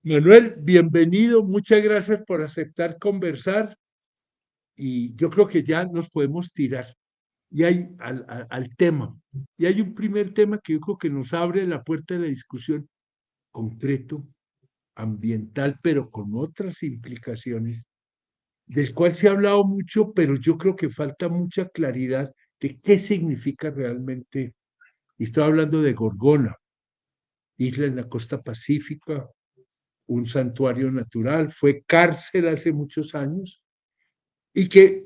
Manuel, bienvenido, muchas gracias por aceptar conversar y yo creo que ya nos podemos tirar y hay al tema. Y hay un primer tema que yo creo que nos abre la puerta de la discusión concreto, ambiental, pero con otras implicaciones, del cual se ha hablado mucho, pero yo creo que falta mucha claridad de qué significa realmente. Y estoy hablando de Gorgona, isla en la costa pacífica, un santuario natural, fue cárcel hace muchos años y que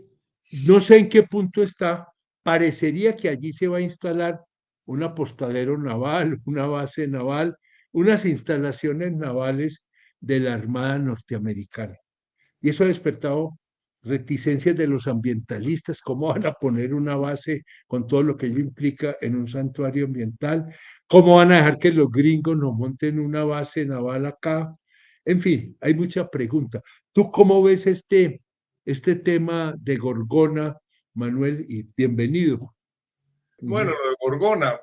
no sé en qué punto está. Parecería que allí se va a instalar un apostadero naval, una base naval, unas instalaciones navales de la Armada norteamericana. Y eso ha despertado reticencias de los ambientalistas, cómo van a poner una base con todo lo que ello implica en un santuario ambiental, cómo van a dejar que los gringos nos monten una base naval acá. En fin, hay mucha pregunta. ¿Tú cómo ves este tema de Gorgona, Manuel? Y bienvenido. Bueno, Ujú. lo de Gorgona.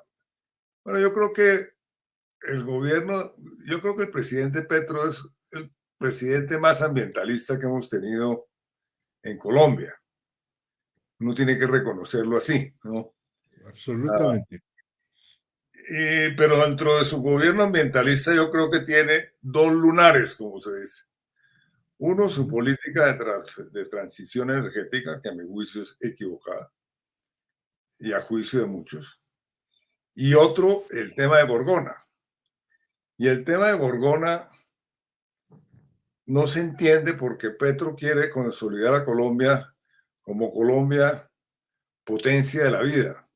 Bueno, yo creo que yo creo que el presidente Petro es el presidente más ambientalista que hemos tenido en Colombia. Uno tiene que reconocerlo así, ¿no? Ah, Absolutamente. pero dentro de su gobierno ambientalista yo creo que tiene dos lunares, como se dice. Uno, su Ujú. política de transición energética, que a mi juicio es equivocada y a juicio de muchos. Y otro, el tema de Gorgona. Y el tema de Gorgona no se entiende porque Petro quiere consolidar a Colombia como Colombia potencia de la vida.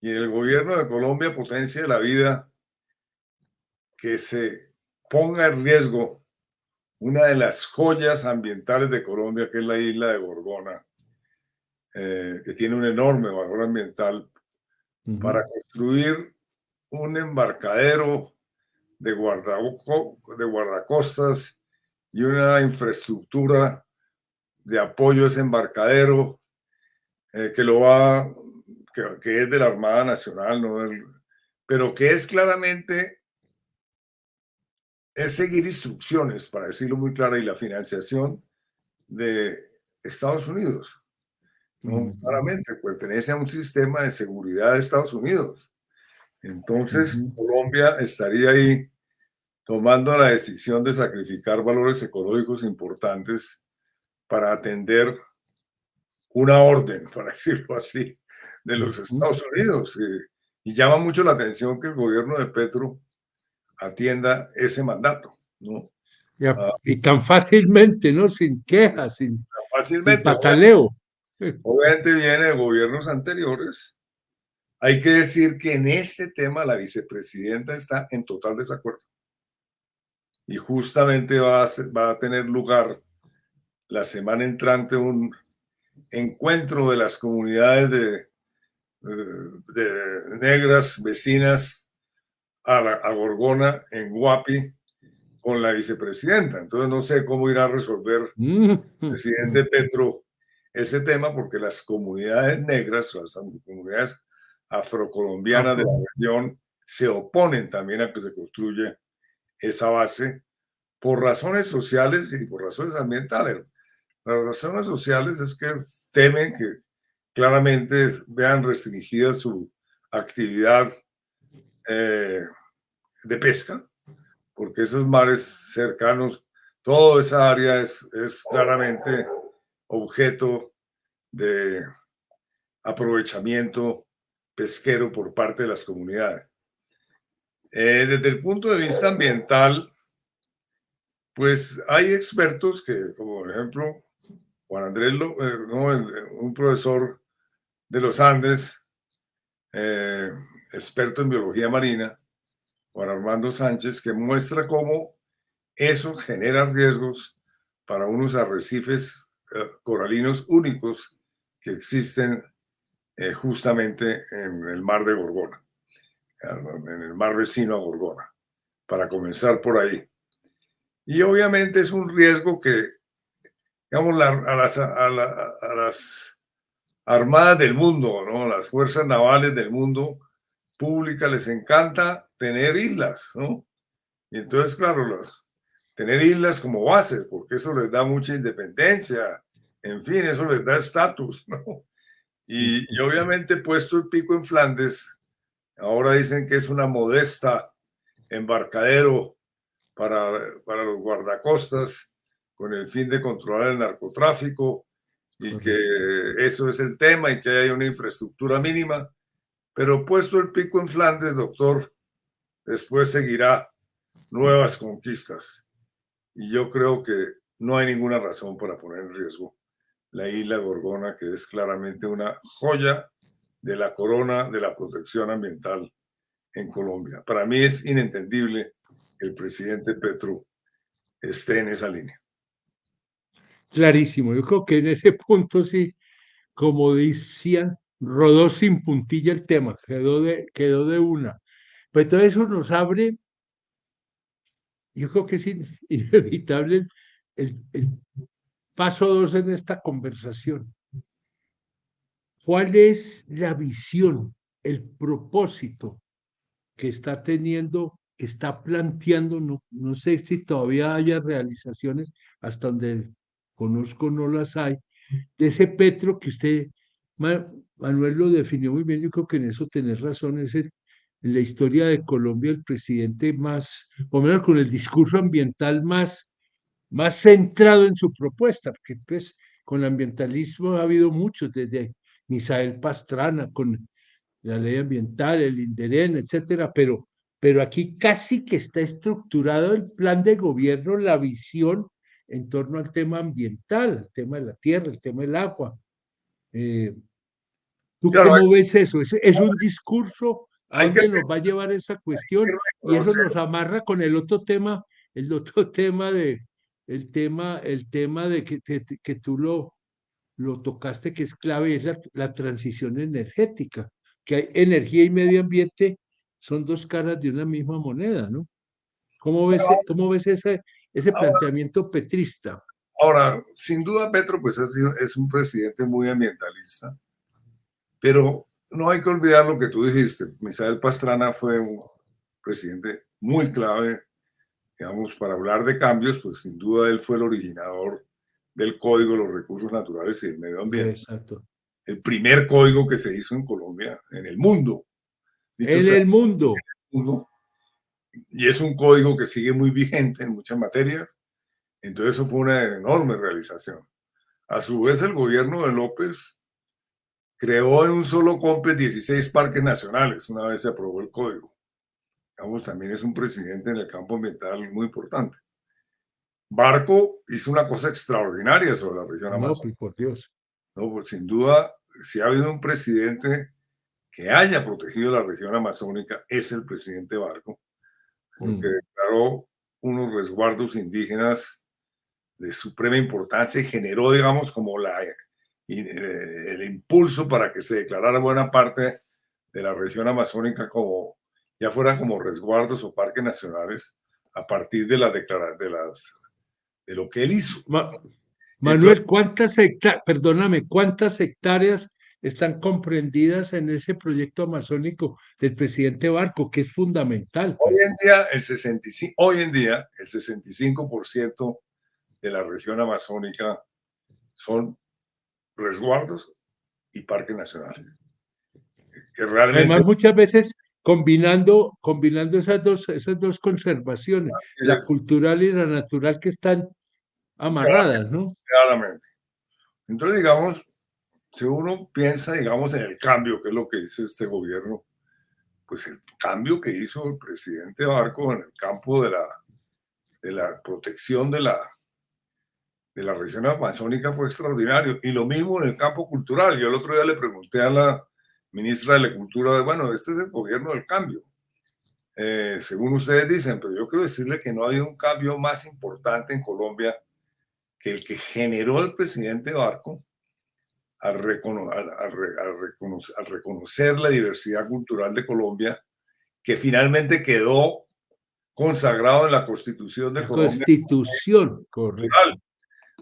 Y en el gobierno de Colombia, potencia de la vida, que se ponga en riesgo una de las joyas ambientales de Colombia, que es la isla de Gorgona, que tiene un enorme valor ambiental, para Ujú. construir un embarcadero de guardacostas y una infraestructura de apoyo a ese embarcadero que lo va, que es de la Armada Nacional, ¿no? Pero que es claramente, es seguir instrucciones, para decirlo muy claro, y la financiación de Estados Unidos, ¿no? Ujú. Claramente pertenece a un sistema de seguridad de Estados Unidos. Entonces, Ujú. Colombia estaría ahí tomando la decisión de sacrificar valores ecológicos importantes para atender una orden, para decirlo así, de los Ujú. Estados Unidos. Y llama mucho la atención que el gobierno de Petro atienda ese mandato, ¿no? Ya, Ah, y tan fácilmente, ¿no? Sin quejas, sin fácilmente, pataleo. obviamente viene de gobiernos anteriores. Hay que decir que en este tema la vicepresidenta está en total desacuerdo y justamente va a tener lugar la semana entrante un encuentro de las comunidades de negras vecinas a Gorgona en Guapi con la vicepresidenta. Entonces no sé cómo irá a resolver el Mm, mm, presidente mm. Petro ese tema porque las comunidades negras, las comunidades afrocolombianas de la Afro. región se oponen también a que se construya esa base por razones sociales y por razones ambientales. Las razones sociales es que temen que claramente vean restringida su actividad eh, de pesca, porque esos mares cercanos, toda esa área es claramente objeto de aprovechamiento pesquero por parte de las comunidades. Desde el punto de vista ambiental, pues hay expertos que, como por ejemplo Juan Andrés, no, un profesor de los Andes, eh, experto en biología marina, Juan Armando Sánchez, que muestra cómo eso genera riesgos para unos arrecifes coralinos únicos que existen justamente en el mar de Gorgona, en el mar vecino a Gorgona, para comenzar por ahí. Y obviamente es un riesgo que, digamos, a las armadas del mundo, ¿no? Las fuerzas navales del mundo pública les encanta tener islas, ¿no? Y entonces, claro, tener islas como base, porque eso les da mucha independencia, en fin, eso les da estatus, ¿no? Y obviamente puesto el pico en Flandes, ahora dicen que es una modesta embarcadero para los guardacostas con el fin de controlar el narcotráfico y que eso es el tema y que hay una infraestructura mínima. Pero puesto el pico en Flandes, doctor, después seguirá nuevas conquistas. Y yo creo que no hay ninguna razón para poner en riesgo la isla Gorgona, que es claramente una joya de la corona de la protección ambiental en Colombia. Para mí es inentendible que el presidente Petro esté en esa línea. Clarísimo, yo creo que en ese punto sí, como decían, rodó sin puntilla el tema, quedó de una. Pues todo eso nos abre, yo creo que es inevitable el paso dos en esta conversación. ¿Cuál es la visión, el propósito que está teniendo, está planteando? No sé si todavía haya realizaciones, hasta donde conozco no las hay, de ese Petro que usted, Manuel, lo definió muy bien. Yo creo que en eso tenés razón, en la historia de Colombia el presidente más, o menos con el discurso ambiental más centrado en su propuesta, porque pues con el ambientalismo ha habido muchos, desde Misael Pastrana, con la ley ambiental, el INDEREN, etcétera, pero aquí casi que está estructurado el plan de gobierno, la visión en torno al tema ambiental, el tema de la tierra, el tema del agua. Eh, ¿Tú Claro, cómo ves eso? Es un discurso a hay que dónde nos va a llevar esa cuestión? Y eso reconocer, nos amarra con el otro tema el tema de que tú lo tocaste, que es clave, es la transición energética, que hay energía y medio ambiente son dos caras de una misma moneda, ¿no? Cómo ves ese planteamiento petrista? ahora, sin duda Petro pues es un presidente muy ambientalista, pero no hay que olvidar lo que tú dijiste. Misael Pastrana fue un presidente muy clave, digamos, para hablar de cambios, pues sin duda él fue el originador del Código de los Recursos Naturales y del Medio Ambiente, Exacto. el primer código que se hizo en Colombia, en el mundo, dicho En sea, el mundo. mundo, y es un código que sigue muy vigente en muchas materias, entonces eso fue una enorme realización. A su vez, el gobierno de López creó en un solo COMPES 16 parques nacionales una vez se aprobó el código. Digamos, también es un presidente en el campo ambiental muy importante. Barco hizo una cosa extraordinaria sobre la región No, amazónica. pues por Dios. ¿No? Pues sin duda, si ha habido un presidente que haya protegido la región amazónica, es el presidente Barco, porque Mm. declaró unos resguardos indígenas de suprema importancia y generó, digamos, como el impulso para que se declarara buena parte de la región amazónica como, ya fuera como resguardos o parques nacionales, a partir de, de lo que él hizo. Ma- Entonces, Manuel, perdóname, ¿cuántas hectáreas están comprendidas en ese proyecto amazónico del presidente Barco, que es fundamental? Pues. hoy en día, el 65% de la región amazónica son resguardos y parques nacionales, que realmente Además, muchas veces combinando esas dos conservaciones, la es cultural y la natural, que están amarradas, ¿no? claramente. Entonces, digamos, si uno piensa, digamos, en el cambio, que es lo que dice este gobierno, pues el cambio que hizo el presidente Barco en el campo de la protección de la región amazónica fue extraordinario. Y lo mismo en el campo cultural. Yo el otro día le pregunté a la ministra de la Cultura, bueno, este es el gobierno del cambio, según ustedes dicen, pero yo quiero decirle que no ha habido un cambio más importante en Colombia que el que generó el presidente Barco al reconocer la diversidad cultural de Colombia, que finalmente quedó consagrado en la Constitución de La Colombia constitución, correcto. cultural,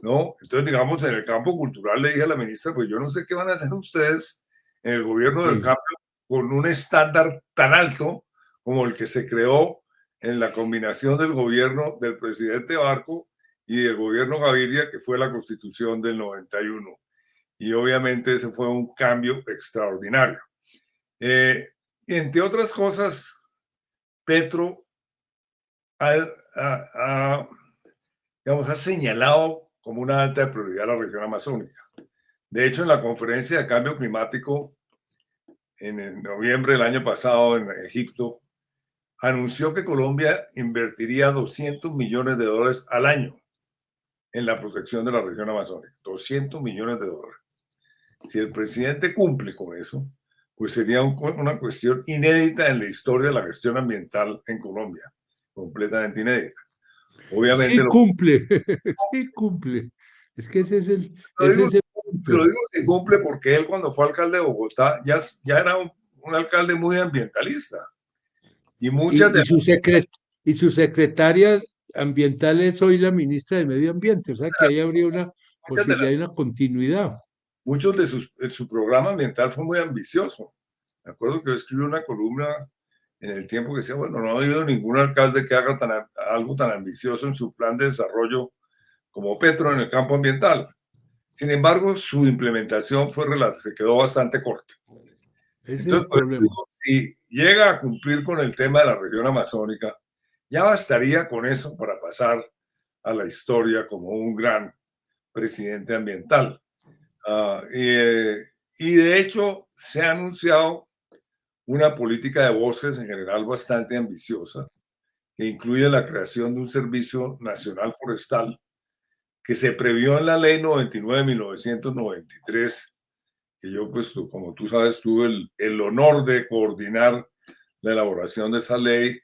¿no? Entonces, digamos, en el campo cultural le dije a la ministra, pues yo no sé qué van a hacer ustedes en el gobierno del Sí, cambio con un estándar tan alto como el que se creó en la combinación del gobierno del presidente Barco y del gobierno Gaviria, que fue la constitución del 91. Y obviamente ese fue un cambio extraordinario. Entre otras cosas, Petro ha señalado como una alta prioridad la región amazónica. De hecho, en la conferencia de cambio climático en noviembre del año pasado en Egipto, anunció que Colombia invertiría $200 millones al año en la protección de la región amazónica. $200 millones. Si el presidente cumple con eso, pues sería una cuestión inédita en la historia de la gestión ambiental en Colombia, completamente inédita. Obviamente sí cumple, sí cumple. Es que ese es el punto. Lo digo que cumple porque él cuando fue alcalde de Bogotá ya era un alcalde muy ambientalista. Y muchas de y su secretaria ambiental es hoy la ministra de Medio Ambiente, o sea que ahí habría una posibilidad de una continuidad. Muchos de su programa ambiental fue muy ambicioso. Me acuerdo que yo escribí una columna en el tiempo que decía, bueno, no ha habido ningún alcalde que haga algo tan ambicioso en su plan de desarrollo como Petro en el campo ambiental. Sin embargo, su implementación se quedó bastante corta. Ese Entonces, es el problema. si llega a cumplir con el tema de la región amazónica, ya bastaría con eso para pasar a la historia como un gran presidente ambiental. Y de hecho, se ha anunciado una política de bosques en general bastante ambiciosa, que incluye la creación de un Servicio Nacional Forestal que se previó en la Ley 99 de 1993, que yo, pues, como tú sabes, tuve el honor de coordinar la elaboración de esa ley.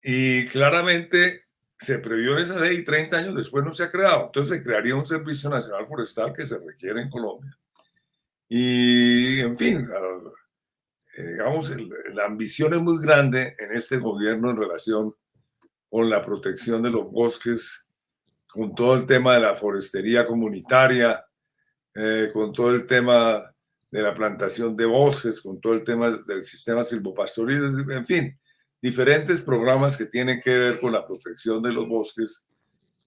Y claramente se previó en esa ley y 30 años después no se ha creado. Entonces se crearía un Servicio Nacional Forestal que se requiere en Colombia. Y, en fin, digamos, la ambición es muy grande en este gobierno en relación con la protección de los bosques, con todo el tema de la forestería comunitaria, con todo el tema de la plantación de bosques, con todo el tema del sistema silvopastoril, en fin, diferentes programas que tienen que ver con la protección de los bosques,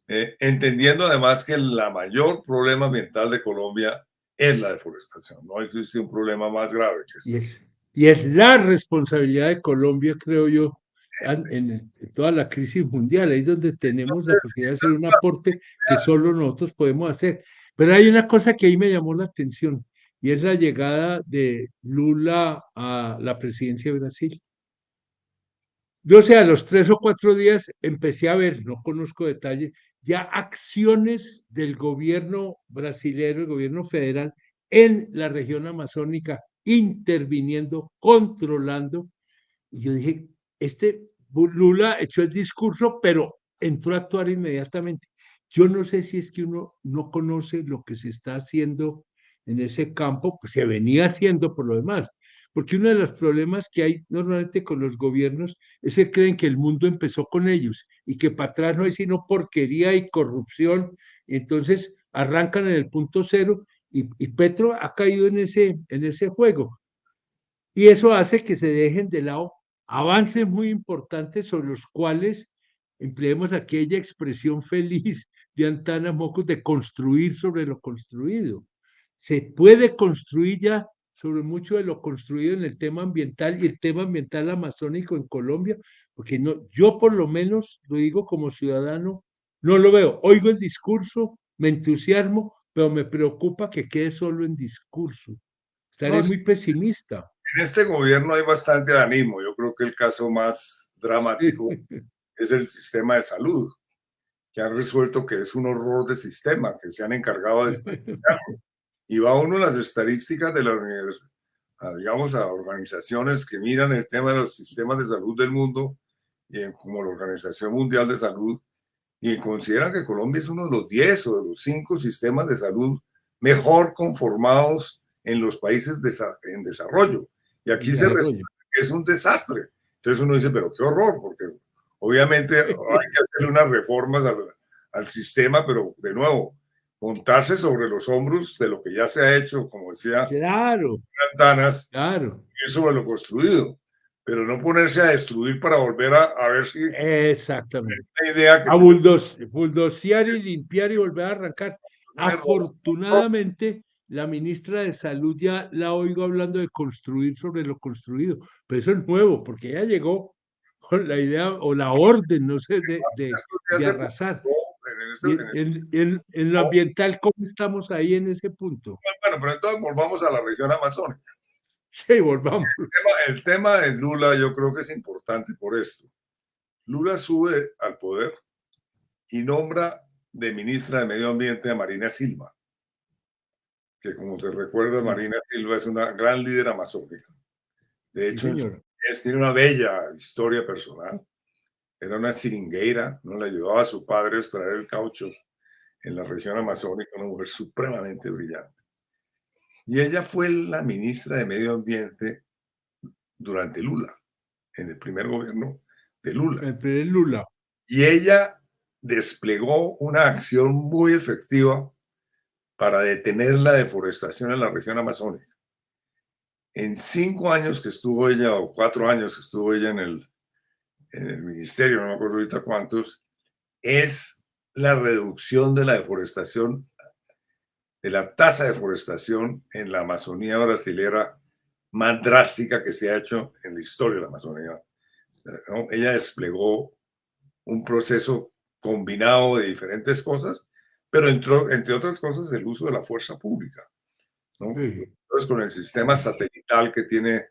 entendiendo además que el mayor problema ambiental de Colombia es la deforestación. No existe un problema más grave que Y este. es la responsabilidad de Colombia, creo yo, en toda la crisis mundial, ahí es donde tenemos la posibilidad de hacer un aporte que solo nosotros podemos hacer. Pero hay una cosa que ahí me llamó la atención, y es la llegada de Lula a la presidencia de Brasil. Yo, o sea, a los 3 o 4 días empecé a ver, no conozco detalle, ya acciones del gobierno brasilero, el gobierno federal, en la región amazónica, interviniendo, controlando. Y yo dije, Lula echó el discurso, pero entró a actuar inmediatamente. Yo no sé si es que uno no conoce lo que se está haciendo en ese campo, pues se venía haciendo por lo demás, porque uno de los problemas que hay normalmente con los gobiernos es que creen que el mundo empezó con ellos y que para atrás no hay sino porquería y corrupción, y entonces arrancan en el punto cero y Petro ha caído en ese juego. Y eso hace que se dejen de lado avances muy importantes sobre los cuales empleemos aquella expresión feliz de Antana Mocos de construir sobre lo construido. Se puede construir ya sobre mucho de lo construido en el tema ambiental y el tema ambiental amazónico en Colombia, porque no, yo por lo menos lo digo como ciudadano, no lo veo. Oigo el discurso, me entusiasmo, pero me preocupa que quede solo en discurso. No, Estaré muy pesimista. en este gobierno hay bastante ánimo. Yo creo que el caso más dramático Sí. es el sistema de salud, que han resuelto que es un horror de sistema, que se han encargado de desprestigiarlo. Y va uno a las estadísticas de la universidad, digamos, a organizaciones que miran el tema de los sistemas de salud del mundo, como la Organización Mundial de Salud, y consideran que Colombia es uno de los 10 o de los 5 sistemas de salud mejor conformados en los países en desarrollo. Y aquí se resuelve que es un desastre. Entonces uno dice, pero qué horror, porque obviamente hay que hacer unas reformas al sistema, pero de nuevo, montarse sobre los hombros de lo que ya se ha hecho, como decía Claro, Danas, claro. y sobre lo construido. pero no ponerse a destruir para volver a ver si Exactamente. la idea que A se bulldozear y limpiar y volver a arrancar. me roba. Afortunadamente, la ministra de Salud ya la oigo hablando de construir sobre lo construido, pero eso es nuevo, porque ella llegó con la idea o la orden, no sé, Estos de días se arrasar. publicó Y en lo ambiental, ¿cómo estamos ahí en ese punto? bueno, pero entonces volvamos a la región amazónica. Sí, volvamos. El tema de Lula yo creo que es importante por esto. Lula sube al poder y nombra de ministra de Medio Ambiente a Marina Silva, que como te recuerdo, Sí, Marina Silva es una gran líder amazónica. De sí, hecho, señor. tiene una bella historia personal. Era una seringueira, ¿no? Le ayudaba a su padre a extraer el caucho en la región amazónica, una mujer supremamente brillante. Y ella fue la ministra de Medio Ambiente durante Lula, en el primer gobierno de Lula. El primer Lula. Y ella desplegó una acción muy efectiva para detener la deforestación en la región amazónica. En 5 años que estuvo ella, o 4 años que estuvo ella en el ministerio, no me acuerdo ahorita cuántos, es la reducción de la deforestación, de la tasa de deforestación en la Amazonía brasilera más drástica que se ha hecho en la historia de la Amazonía, ¿no? Ella desplegó un proceso combinado de diferentes cosas, pero entre otras cosas el uso de la fuerza pública, ¿no? Sí. Entonces, con el sistema satelital que tiene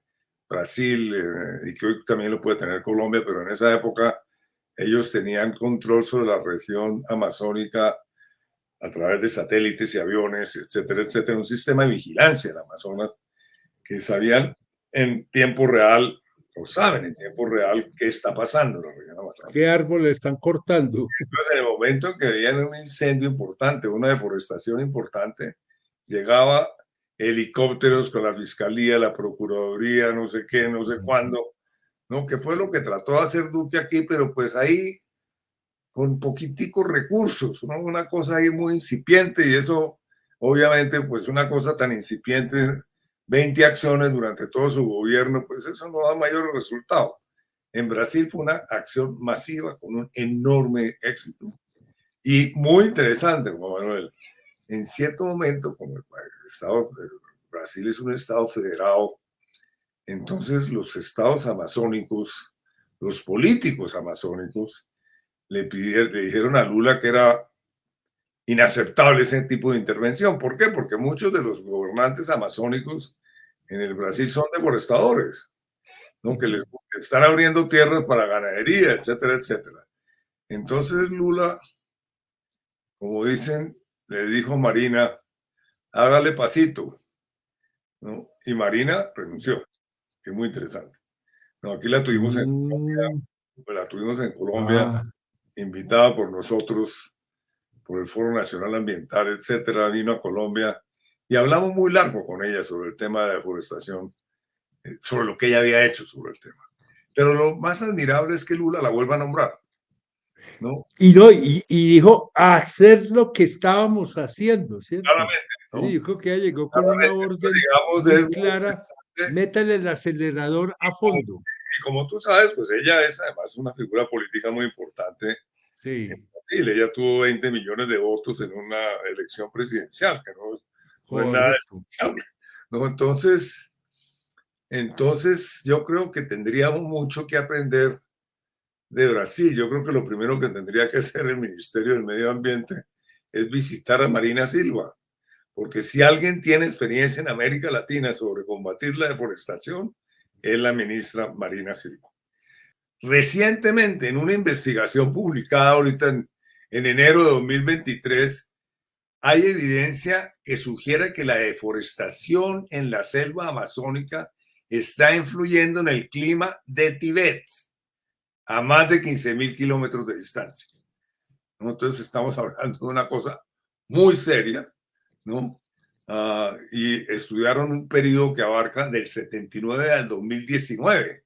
Brasil y que hoy también lo puede tener Colombia, pero en esa época ellos tenían control sobre la región amazónica a través de satélites y aviones, etcétera, etcétera, un sistema de vigilancia en Amazonas que sabían en tiempo real o saben en tiempo real qué está pasando en la región amazónica. ¿Qué árbol le están cortando? Entonces, en el momento en que veían un incendio importante, una deforestación importante, llegaba helicópteros con la fiscalía, la procuraduría, no sé qué, no sé cuándo, ¿no? Que fue lo que trató de hacer Duque aquí, pero pues ahí con poquiticos recursos, ¿no? Una cosa ahí muy incipiente y eso, obviamente, pues una cosa tan incipiente, 20 acciones durante todo su gobierno, pues eso no da mayor resultado. En Brasil fue una acción masiva con un enorme éxito. Y muy interesante, Juan Manuel, en cierto momento, como el estado, Brasil es un estado federado, entonces los estados amazónicos, los políticos amazónicos, le dijeron a Lula que era inaceptable ese tipo de intervención. ¿Por qué? Porque muchos de los gobernantes amazónicos en el Brasil son deforestadores, ¿no? Que les que están abriendo tierras para ganadería, etcétera, etcétera. Entonces Lula, como dicen, le dijo a Marina, hágale pasito, ¿no? Y Marina renunció, que es muy interesante. No, aquí Mm, la tuvimos en Colombia, ah, invitada por nosotros, por el Foro Nacional Ambiental, etcétera, vino a Colombia y hablamos muy largo con ella sobre el tema de deforestación, sobre lo que ella había hecho sobre el tema. Pero lo más admirable es que Lula la vuelva a nombrar, ¿no? y no, y dijo hacer lo que estábamos haciendo, ¿cierto? Claramente, Sí, ¿no? yo creo que ella llegó con una Claramente, orden digamos, es muy muy clara, interesante. métale el acelerador a fondo. Y como tú sabes, pues ella es además una figura política muy importante en Sí, Brasil. Ella tuvo 20 millones de votos en una elección presidencial, que no es nada correcto. despreciable, ¿no? Entonces, yo creo que tendríamos mucho que aprender de Brasil. Yo creo que lo primero que tendría que hacer el Ministerio del Medio Ambiente es visitar a Marina Silva, porque si alguien tiene experiencia en América Latina sobre combatir la deforestación, es la ministra Marina Silva. Recientemente, en una investigación publicada ahorita en enero de 2023, hay evidencia que sugiere que la deforestación en la selva amazónica está influyendo en el clima de Tibet a más de 15.000 kilómetros de distancia, ¿no? Entonces estamos hablando de una cosa muy seria, ¿no? Y estudiaron un periodo que abarca del 79 al 2019.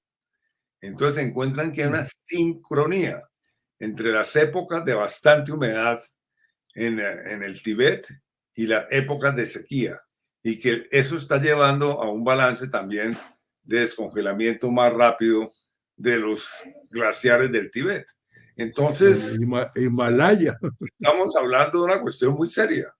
Entonces encuentran que hay una Sí. sincronía entre las épocas de bastante humedad en el Tíbet y las épocas de sequía, y que eso está llevando a un balance también de descongelamiento más rápido de los glaciares del Tíbet. Entonces, Himalaya. estamos hablando de una cuestión muy seria.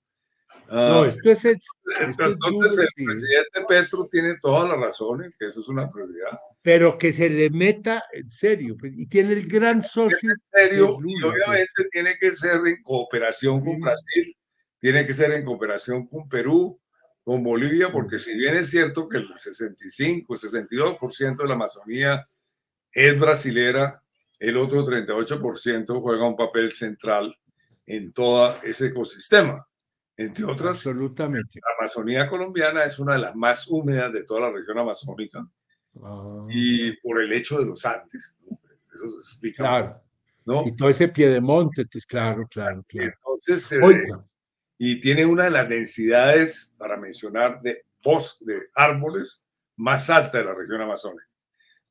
No, esto es Entonces, duro, el sí. presidente Petro tiene toda la razón en que eso es una prioridad. Pero que se le meta en serio, pues, y tiene el gran socio En serio, que es y Lula, pues. obviamente tiene que ser en cooperación con Brasil, tiene que ser en cooperación con Perú, con Bolivia, porque si bien es cierto que el 65, 62% de la Amazonía es brasilera, el otro 38% juega un papel central en todo ese ecosistema. Entre otras, Absolutamente. la Amazonía colombiana es una de las más húmedas de toda la región amazónica y por el hecho de los Andes, ¿no? Eso se explica, Claro. ¿no? Y todo ese piedemonte, pues, claro. Entonces, Oiga, y tiene una de las densidades, para mencionar, de árboles más alta de la región amazónica,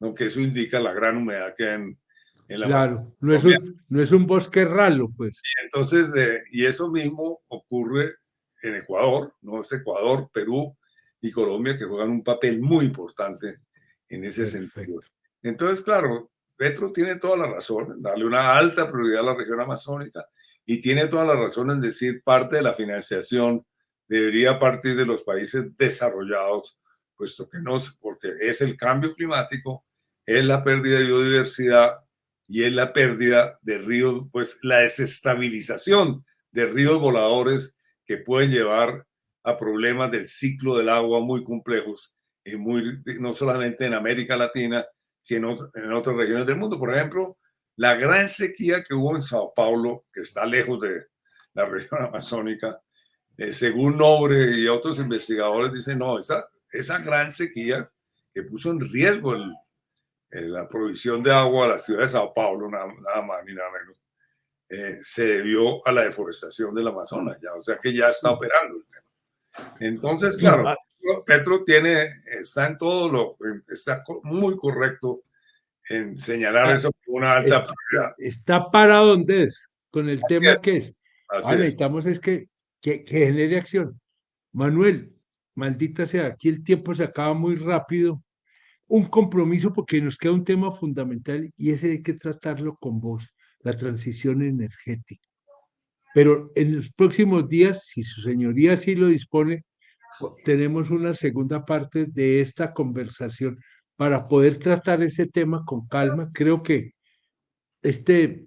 ¿no? Que eso indica la gran humedad que hay en la Amazonía claro, colombiana. no es un bosque ralo, pues. Entonces, y eso mismo ocurre en Ecuador, ¿no? Es Ecuador, Perú y Colombia que juegan un papel muy importante en ese sentido. Perfecto. Entonces, claro, Petro tiene toda la razón en darle una alta prioridad a la región amazónica y tiene toda la razón en decir parte de la financiación debería partir de los países desarrollados, puesto que no, porque es el cambio climático, es la pérdida de biodiversidad y es la pérdida de ríos, pues la desestabilización de ríos voladores que pueden llevar a problemas del ciclo del agua muy complejos, y no solamente en América Latina, sino en otras regiones del mundo. Por ejemplo, la gran sequía que hubo en Sao Paulo, que está lejos de la región amazónica, según Nobre y otros investigadores dicen, no, esa gran sequía que puso en riesgo la provisión de agua a la ciudad de Sao Paulo, nada más ni nada menos, se debió a la deforestación del Amazonas, ya, o sea que ya está operando el tema. Entonces, claro, Petro está en todo está muy correcto en señalar eso como una alta prioridad. Está para donde es, con el tema que es. Así es. Necesitamos es que genere acción. Manuel, maldita sea, aquí el tiempo se acaba muy rápido. Un compromiso porque nos queda un tema fundamental y ese hay que tratarlo con vos, la transición energética. Pero en los próximos días, si su señoría así lo dispone, tenemos una segunda parte de esta conversación para poder tratar ese tema con calma. Creo que este,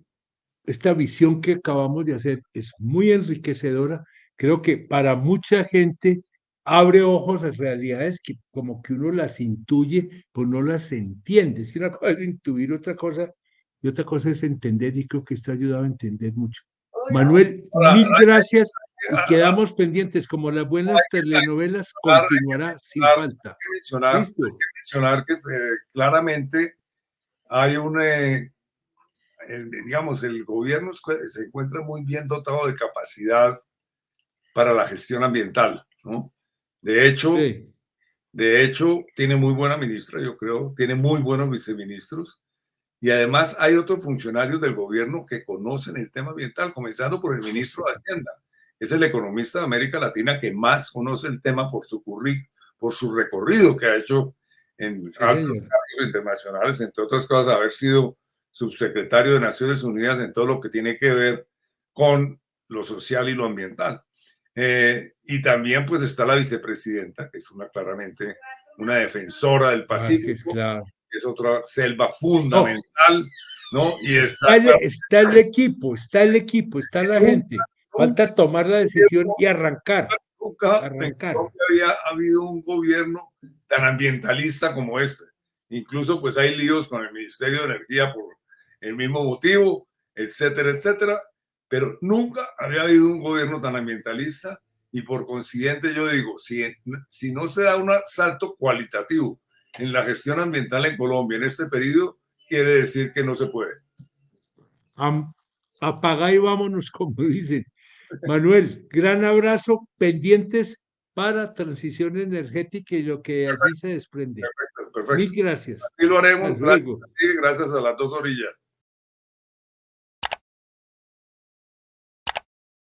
esta visión que acabamos de hacer es muy enriquecedora. Creo que para mucha gente abre ojos a realidades que como que uno las intuye, pues no las entiende. Es que una cosa es intuir otra cosa y otra cosa es entender y creo que esto ha ayudado a entender mucho. Manuel, mil gracias y quedamos pendientes. Como las buenas telenovelas, continuará sin falta. Hay que mencionar que claramente hay digamos, el gobierno se encuentra muy bien dotado de capacidad para la gestión ambiental, ¿no? De hecho, tiene muy buena ministra, yo creo, tiene muy buenos viceministros y además hay otros funcionarios del gobierno que conocen el tema ambiental, comenzando por el ministro de Hacienda. Es el economista de América Latina que más conoce el tema por su recorrido que ha hecho en altos cargos internacionales, entre otras cosas, haber sido subsecretario de Naciones Unidas en todo lo que tiene que ver con lo social y lo ambiental. Y también pues está la vicepresidenta, que es claramente una defensora del Pacífico, que es otra selva fundamental, ¿no? Y está el equipo, está la gente. Falta tomar la decisión y arrancar. Nunca había habido un gobierno tan ambientalista como este. Incluso pues hay líos con el Ministerio de Energía por el mismo motivo, etcétera, etcétera. Pero nunca había habido un gobierno tan ambientalista y por consiguiente yo digo, si no se da un salto cualitativo en la gestión ambiental en Colombia en este periodo, quiere decir que no se puede. Apaga y vámonos, como dicen. Manuel, gran abrazo, pendientes para transición energética y lo que allí se desprende. Perfecto. Mil gracias. Así lo haremos. Gracias a las dos orillas.